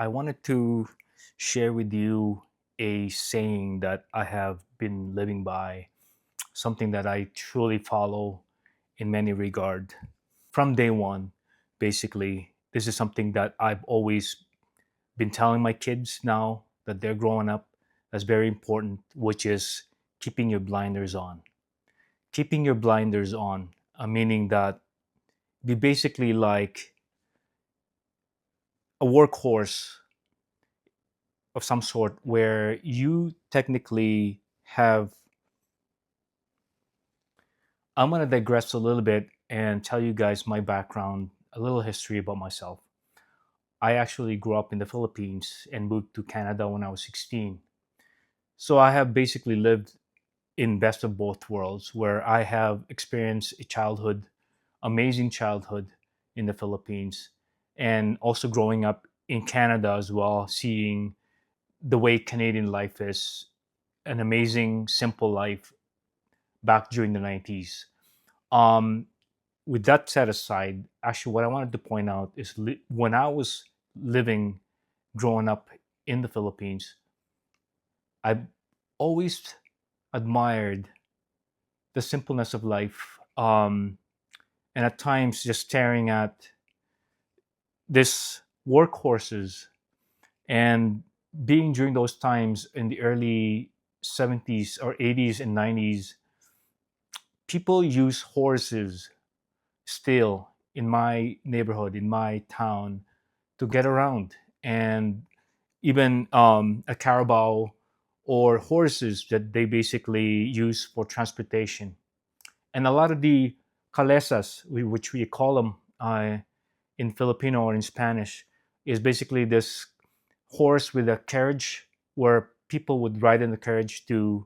I wanted to share with you a saying that I have been living by, something that I truly follow in many regard. From day one, basically, this is something that I've always been telling my kids now that they're growing up. That's very important, which is keeping your blinders on. Keeping your blinders on, meaning that be basically like a workhorse of some sort where you technically have. I'm going to digress a little bit and tell you guys my background, a little history about myself. I actually grew up in the Philippines and moved to Canada when I was 16. So I have basically lived in best of both worlds where I have experienced a childhood, amazing childhood in the Philippines, and also growing up in Canada as well, seeing the way Canadian life is, an amazing, simple life back during the 90s. Um, with that set aside, actually, what I wanted to point out is when I was living, growing up in the Philippines, I always admired the simpleness of life. And at times, just staring at this workhorses and being during those times in the early 70s or 80s and 90s, people use horses still in my neighborhood, in my town, to get around, and even a carabao or horses that they basically use for transportation. And a lot of the calesas, which we call them in Filipino or in Spanish, is basically this horse with a carriage where people would ride in the carriage to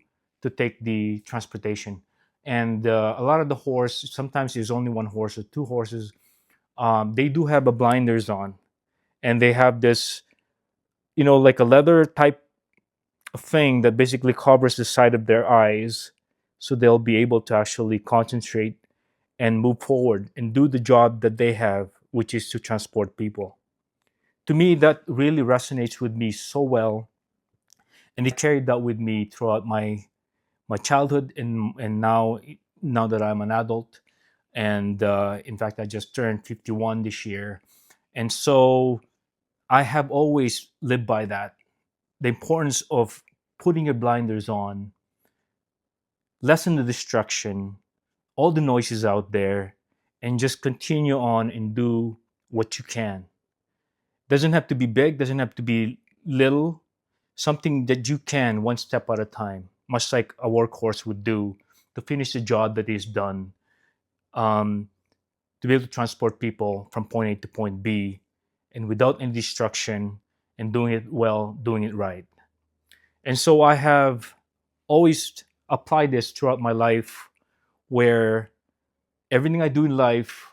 take the transportation. And a lot of the horse, sometimes there's only one horse or two horses. They do have a blinders on, and they have this, like a leather type thing that basically covers the side of their eyes, so they'll be able to actually concentrate and move forward and do the job that they have, which is to transport people. To me, that really resonates with me so well, and it carried that with me throughout my childhood, and now that I'm an adult, and in fact, I just turned 51 this year, and so I have always lived by that. The importance of putting your blinders on, lessen the distraction, all the noises out there, and just continue on and do what you can. Doesn't have to be big, doesn't have to be little, something that you can one step at a time, much like a workhorse would do to finish the job that is done, um, to be able to transport people from point A to point B and without any distraction and doing it well, doing it right. And so I have always applied this throughout my life where everything I do in life,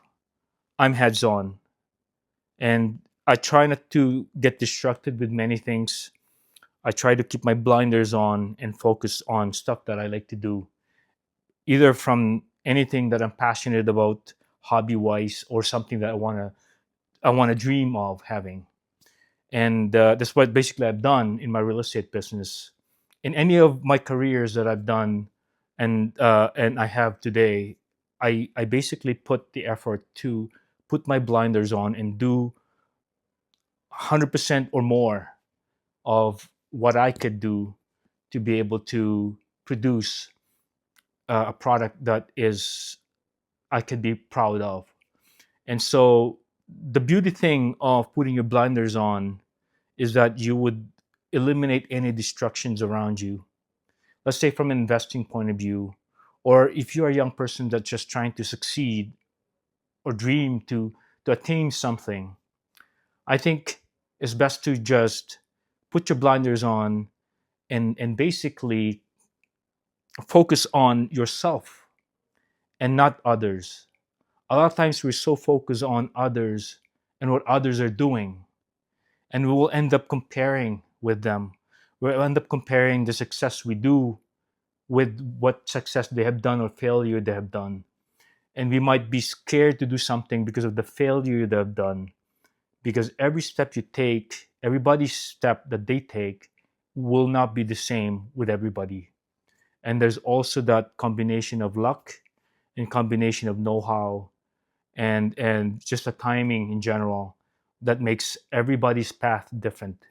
I'm heads on. And I try not to get distracted with many things. I try to keep my blinders on and focus on stuff that I like to do, either from anything that I'm passionate about, hobby wise, or something that I want to dream of having. And that's what basically I've done in my real estate business. In any of my careers that I've done, and I have today, I basically put the effort to put my blinders on and do 100% or more of what I could do to be able to produce a product that is I could be proud of. And so the beauty thing of putting your blinders on is that you would eliminate any distractions around you. Let's say from an investing point of view, or if you're a young person that's just trying to succeed or dream to attain something, I think it's best to just put your blinders on and basically focus on yourself and not others. A lot of times we're so focused on others and what others are doing, and we will end up comparing with them. We'll end up comparing the success we do with what success they have done or failure they have done. And we might be scared to do something because of the failure they have done, because every step you take, everybody's step that they take will not be the same with everybody. And there's also that combination of luck and combination of know-how and just the timing in general that makes everybody's path different.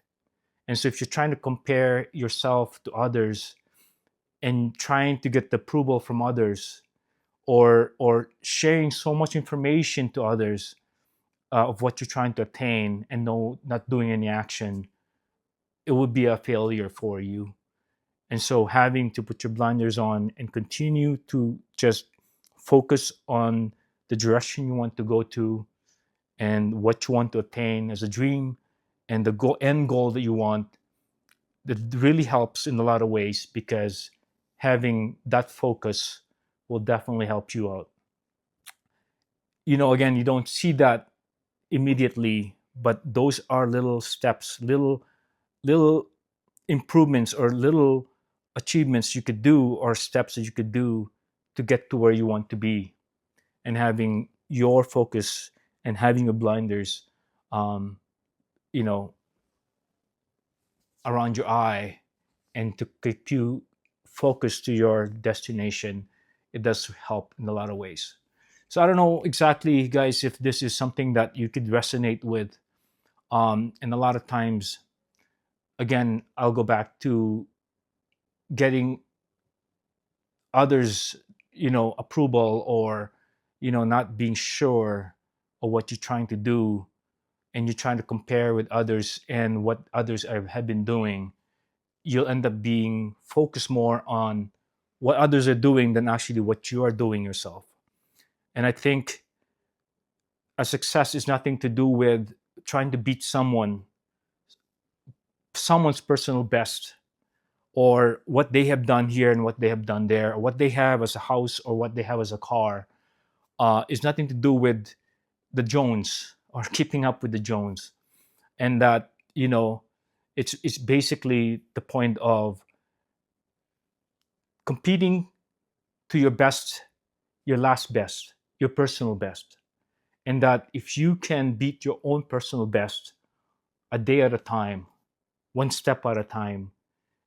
And so if you're trying to compare yourself to others and trying to get the approval from others, or sharing so much information to others of what you're trying to attain and not doing any action, it would be a failure for you. And so having to put your blinders on and continue to just focus on the direction you want to go to and what you want to attain as a dream and the end goal that you want, that really helps in a lot of ways, because having that focus will definitely help you out. Again, you don't see that immediately, but those are little steps, little improvements, or little achievements you could do, or steps that you could do to get to where you want to be. And having your focus and having your blinders, um, you know around your eye, and to keep you focused to your destination, it does help in a lot of ways. So I don't know exactly, guys, if this is something that you could resonate with. And a lot of times, again, I'll go back to getting others, approval, or not being sure of what you're trying to do, and you're trying to compare with others and what others have been doing. You'll end up being focused more on what others are doing than actually what you are doing yourself. And I think a success is nothing to do with trying to beat someone's personal best, or what they have done here and what they have done there, or what they have as a house or what they have as a car. Is nothing to do with the Jones, or keeping up with the Jones. And that, it's basically the point of competing to your best, your last best, your personal best. And that if you can beat your own personal best a day at a time, one step at a time,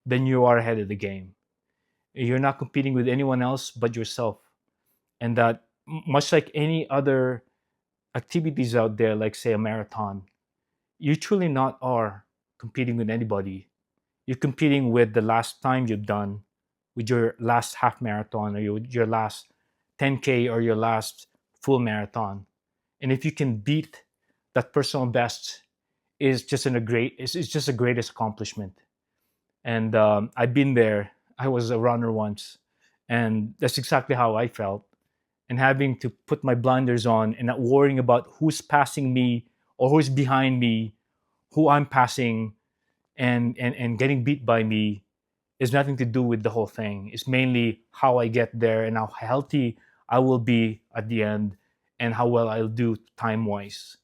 then you are ahead of the game. You're not competing with anyone else but yourself. And that, much like any other activities out there, like say a marathon, you truly not are competing with anybody. You're competing with the last time you've done, with your last half marathon, or your last 10K, or your last full marathon. And if you can beat that personal best, it's just a greatest accomplishment. And I've been there. I was a runner once, and that's exactly how I felt. And having to put my blinders on and not worrying about who's passing me or who's behind me, who I'm passing, and getting beat by me, is nothing to do with the whole thing. It's mainly how I get there and how healthy I will be at the end, and how well I'll do time wise,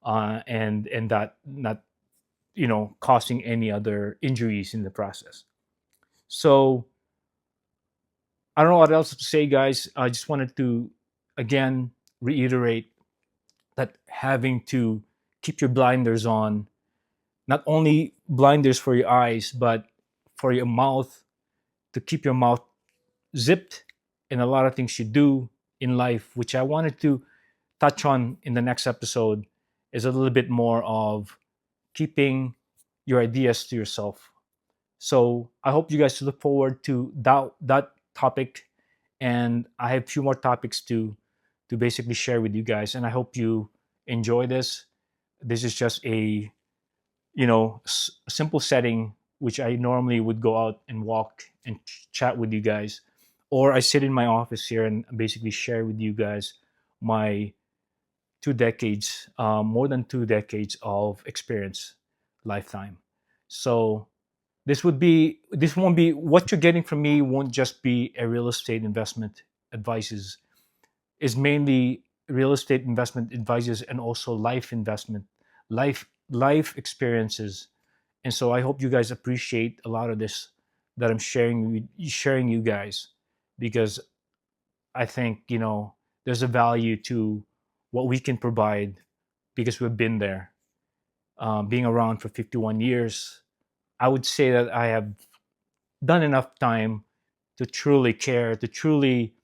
and that not causing any other injuries in the process. So I don't know what else to say, guys. I just wanted to again reiterate that having to keep your blinders on, not only blinders for your eyes, but for your mouth, to keep your mouth zipped in a lot of things you do in life, which I wanted to touch on in the next episode, is a little bit more of keeping your ideas to yourself. So I hope you guys look forward to that topic, and I have a few more topics to basically share with you guys. And I hope you enjoy this. This is just a simple setting, which I normally would go out and walk and chat with you guys, or I sit in my office here and basically share with you guys my 2 decades, more than 2 decades of experience, lifetime. So this won't be what you're getting from me. Won't just be a real estate investment advices. Is mainly real estate investment advices, and also life investment, life experiences. And so I hope you guys appreciate a lot of this that I'm sharing you guys, because I think there's a value to what we can provide, because we've been there. being around for 51 years, I would say that I have done enough time to truly care, to truly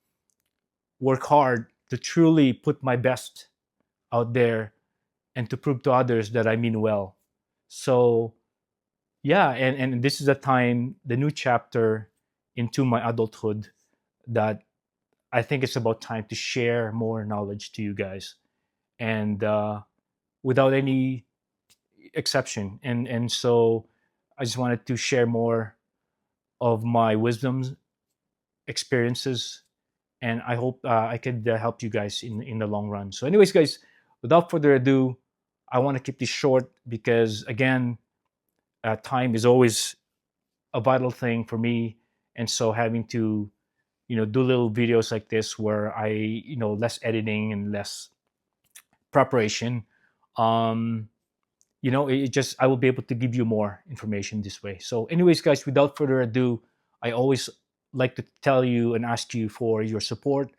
work hard, to truly put my best out there, and to prove to others that I mean well. So, yeah, and this is a time, the new chapter into my adulthood, that I think it's about time to share more knowledge to you guys, and without any exception. And so I just wanted to share more of my wisdoms, experiences, and I hope I could help you guys in the long run. So, anyways, guys, without further ado, I want to keep this short because, again, time is always a vital thing for me, and so having to do little videos like this where I less editing and less preparation, um, it just I will be able to give you more information this way. So, anyways, guys, without further ado, I always like to tell you and ask you for your support,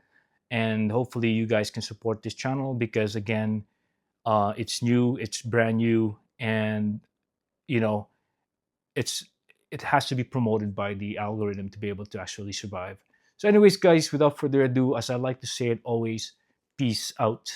and hopefully you guys can support this channel because, again, it's new, it's brand new, and you know it's it has to be promoted by the algorithm to be able to actually survive. So, anyways, guys, without further ado, as I like to say it always, peace out.